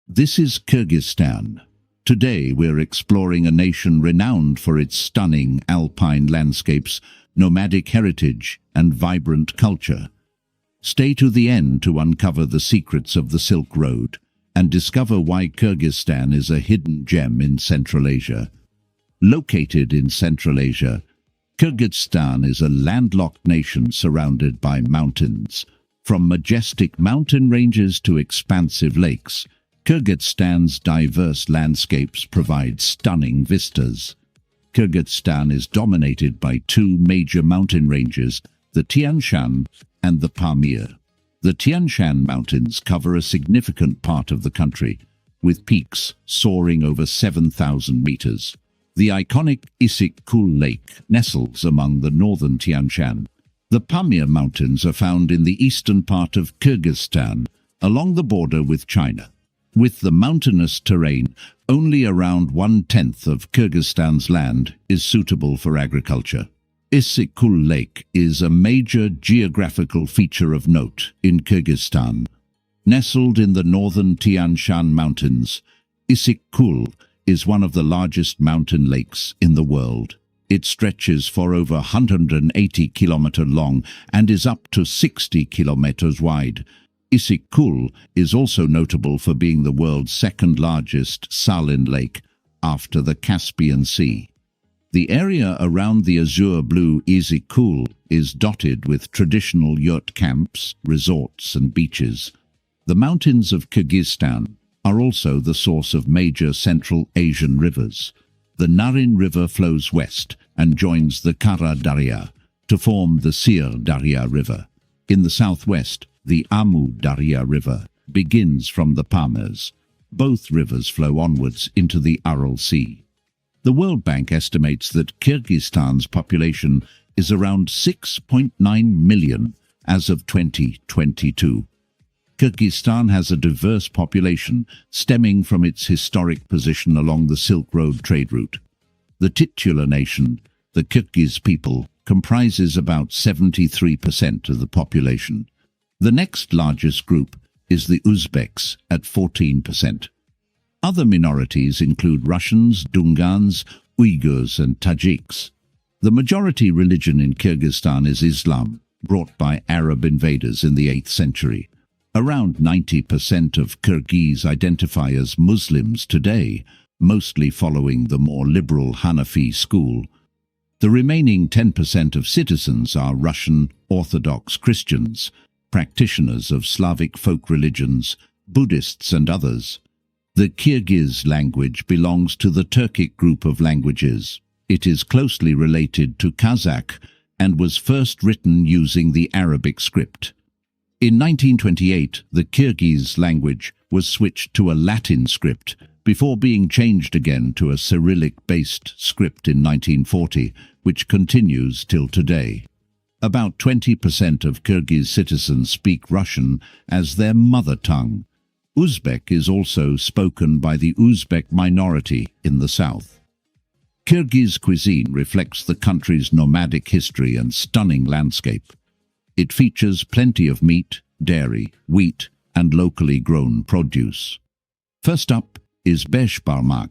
This is Kyrgyzstan. Today we're exploring a nation renowned for its stunning alpine landscapes, nomadic heritage, and vibrant culture. Stay to the end to uncover the secrets of the Silk Road and discover why Kyrgyzstan is a hidden gem in Central Asia. Located in Central Asia, Kyrgyzstan is a landlocked nation surrounded by mountains. From majestic mountain ranges to expansive lakes, Kyrgyzstan's diverse landscapes provide stunning vistas. Kyrgyzstan is dominated by two major mountain ranges, the Tian Shan and the Pamir. The Tian Shan mountains cover a significant part of the country, with peaks soaring over 7,000 meters. The iconic Issyk Kul Lake nestles among the northern Tian Shan. The Pamir Mountains are found in the eastern part of Kyrgyzstan, along the border with China. With the mountainous terrain, only around 1/10 of Kyrgyzstan's land is suitable for agriculture. Issyk Kul Lake is a major geographical feature of note in Kyrgyzstan. Nestled in the northern Tian Shan Mountains, Issyk Kul is one of the largest mountain lakes in the world. It stretches for over 180 kilometers long and is up to 60 kilometers wide. Issyk Kul is also notable for being the world's second largest saline lake after the Caspian Sea. The area around the azure-blue Issyk Kul is dotted with traditional yurt camps, resorts and beaches. The mountains of Kyrgyzstan are also the source of major Central Asian rivers. The Narin River flows west and joins the Kara Darya to form the Sir Darya River. In the southwest, the Amu Darya River begins from the Pamirs. Both rivers flow onwards into the Aral Sea. The World Bank estimates that Kyrgyzstan's population is around 6.9 million as of 2022. Kyrgyzstan has a diverse population stemming from its historic position along the Silk Road trade route. The titular nation, the Kyrgyz people, comprises about 73% of the population. The next largest group is the Uzbeks at 14%. Other minorities include Russians, Dungans, Uyghurs and Tajiks. The majority religion in Kyrgyzstan is Islam, brought by Arab invaders in the 8th century. Around 90% of Kyrgyz identify as Muslims today, mostly following the more liberal Hanafi school. The remaining 10% of citizens are Russian Orthodox Christians, practitioners of Slavic folk religions, Buddhists and others. The Kyrgyz language belongs to the Turkic group of languages. It is closely related to Kazakh and was first written using the Arabic script. In 1928, the Kyrgyz language was switched to a Latin script before being changed again to a Cyrillic-based script in 1940, which continues till today. About 20% of Kyrgyz citizens speak Russian as their mother tongue. Uzbek is also spoken by the Uzbek minority in the south. Kyrgyz cuisine reflects the country's nomadic history and stunning landscape. It features plenty of meat, dairy, wheat, and locally grown produce. First up is beshbarmak,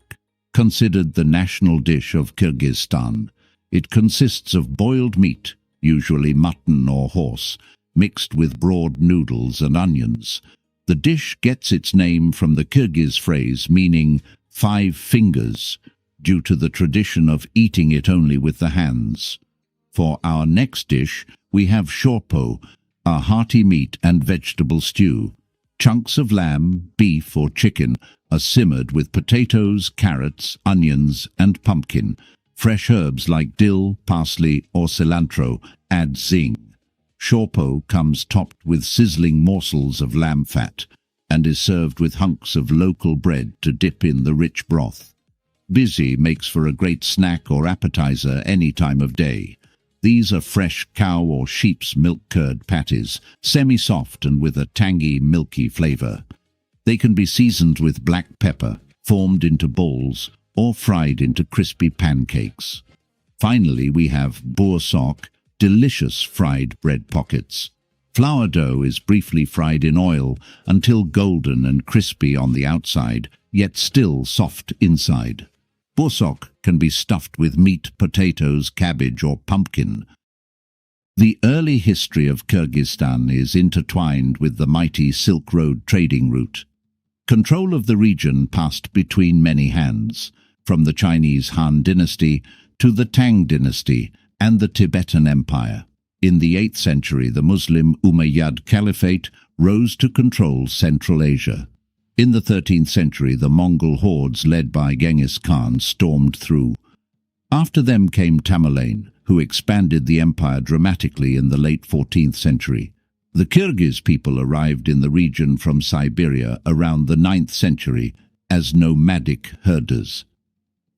considered the national dish of Kyrgyzstan. It consists of boiled meat, usually mutton or horse, mixed with broad noodles and onions. The dish gets its name from the Kyrgyz phrase meaning 5 fingers, due to the tradition of eating it only with the hands. For our next dish, we have shorpo, a hearty meat and vegetable stew. Chunks of lamb, beef or chicken are simmered with potatoes, carrots, onions and pumpkin. Fresh herbs like dill, parsley or cilantro add zing. Shorpo comes topped with sizzling morsels of lamb fat and is served with hunks of local bread to dip in the rich broth. Bizi makes for a great snack or appetizer any time of day. These are fresh cow or sheep's milk curd patties, semi-soft and with a tangy, milky flavor. They can be seasoned with black pepper, formed into balls, or fried into crispy pancakes. Finally, we have borsok, delicious fried bread pockets. Flour dough is briefly fried in oil until golden and crispy on the outside, yet still soft inside. Borsok can be stuffed with meat, potatoes, cabbage or pumpkin. The early history of Kyrgyzstan is intertwined with the mighty Silk Road trading route. Control of the region passed between many hands, from the Chinese Han dynasty to the Tang dynasty and the Tibetan Empire. In the 8th century, the Muslim Umayyad Caliphate rose to control Central Asia. In the 13th century, the Mongol hordes led by Genghis Khan stormed through. After them came Tamerlane, who expanded the empire dramatically in the late 14th century. The Kyrgyz people arrived in the region from Siberia around the 9th century as nomadic herders.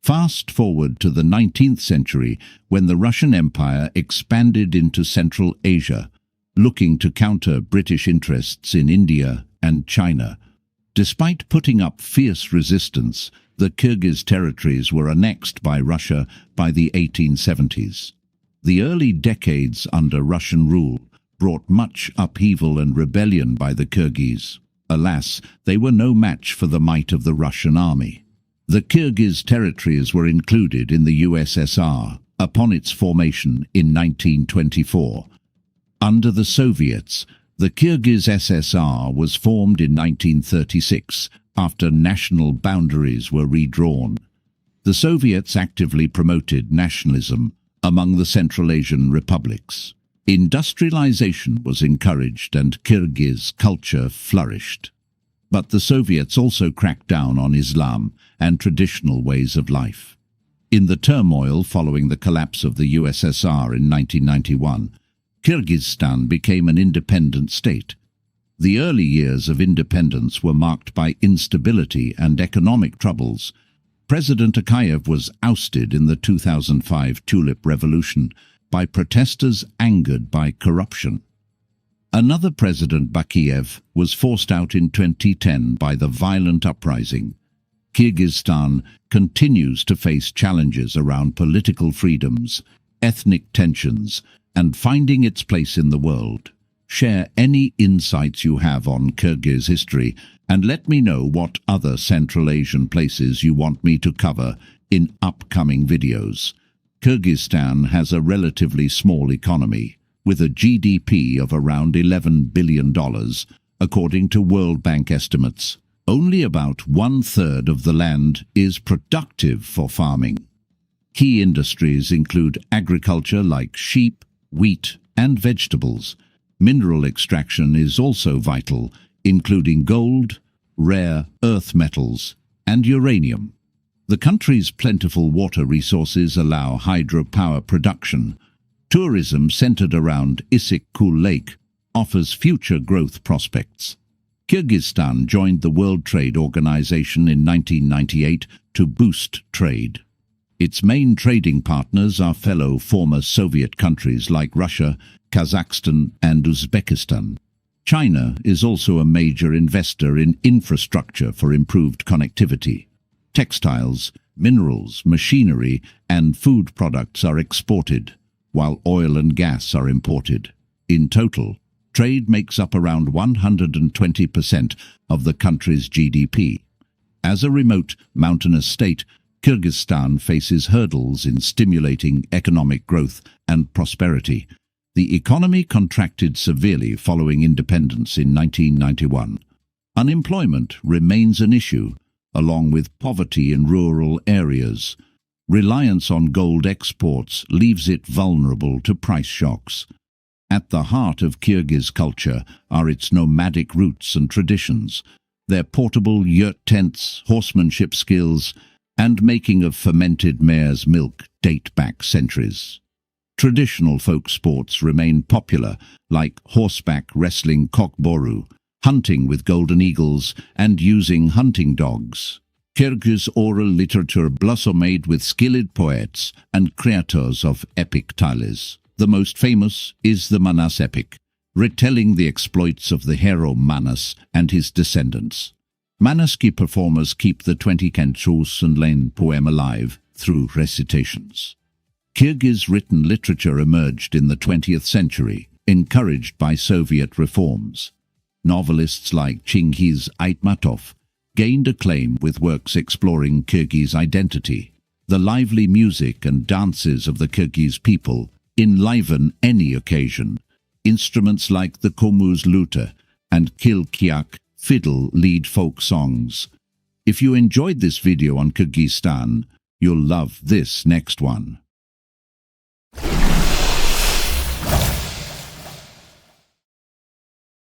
Fast forward to the 19th century, when the Russian Empire expanded into Central Asia, looking to counter British interests in India and China. Despite putting up fierce resistance, the Kyrgyz territories were annexed by Russia by the 1870s. The early decades under Russian rule brought much upheaval and rebellion by the Kyrgyz. Alas, they were no match for the might of the Russian army. The Kyrgyz territories were included in the USSR upon its formation in 1924. Under the Soviets, the Kyrgyz SSR was formed in 1936 after national boundaries were redrawn. The Soviets actively promoted nationalism among the Central Asian republics. Industrialization was encouraged and Kyrgyz culture flourished. But the Soviets also cracked down on Islam and traditional ways of life. In the turmoil following the collapse of the USSR in 1991, Kyrgyzstan became an independent state. The early years of independence were marked by instability and economic troubles. President Akayev was ousted in the 2005 Tulip Revolution by protesters angered by corruption. Another president, Bakiyev, was forced out in 2010 by the violent uprising. Kyrgyzstan continues to face challenges around political freedoms, ethnic tensions, and finding its place in the world. Share any insights you have on Kyrgyz history and let me know what other Central Asian places you want me to cover in upcoming videos. Kyrgyzstan has a relatively small economy, with a GDP of around $11 billion, according to World Bank estimates. Only about 1/3 of the land is productive for farming. Key industries include agriculture like sheep, wheat, and vegetables. Mineral extraction is also vital, including gold, rare earth metals, and uranium. The country's plentiful water resources allow hydropower production. Tourism centered around Issyk-Kul Lake offers future growth prospects. Kyrgyzstan joined the World Trade Organization in 1998 to boost trade. Its main trading partners are fellow former Soviet countries like Russia, Kazakhstan, and Uzbekistan. China is also a major investor in infrastructure for improved connectivity. Textiles, minerals, machinery, and food products are exported, while oil and gas are imported. In total, trade makes up around 120% of the country's GDP. As a remote, mountainous state, Kyrgyzstan faces hurdles in stimulating economic growth and prosperity. The economy contracted severely following independence in 1991. Unemployment remains an issue, along with poverty in rural areas. Reliance on gold exports leaves it vulnerable to price shocks. At the heart of Kyrgyz culture are its nomadic roots and traditions. Their portable yurt tents, horsemanship skills, and making of fermented mare's milk date back centuries. Traditional folk sports remain popular, like horseback wrestling kokboru, hunting with golden eagles, and using hunting dogs. Kyrgyz oral literature blossomed with skilled poets and creators of epic tales. The most famous is the Manas epic, retelling the exploits of the hero Manas and his descendants. Manaski performers keep the 20 Kenchus and Lane poem alive through recitations. Kyrgyz written literature emerged in the 20th century. encouraged by Soviet reforms. Novelists like Chingiz Aytmatov gained acclaim with works exploring Kyrgyz identity. The lively music and dances of the Kyrgyz people enliven any occasion. Instruments like the komuz luta and kilkyak fiddle lead folk songs. If you enjoyed this video on Kyrgyzstan, you'll love this next one.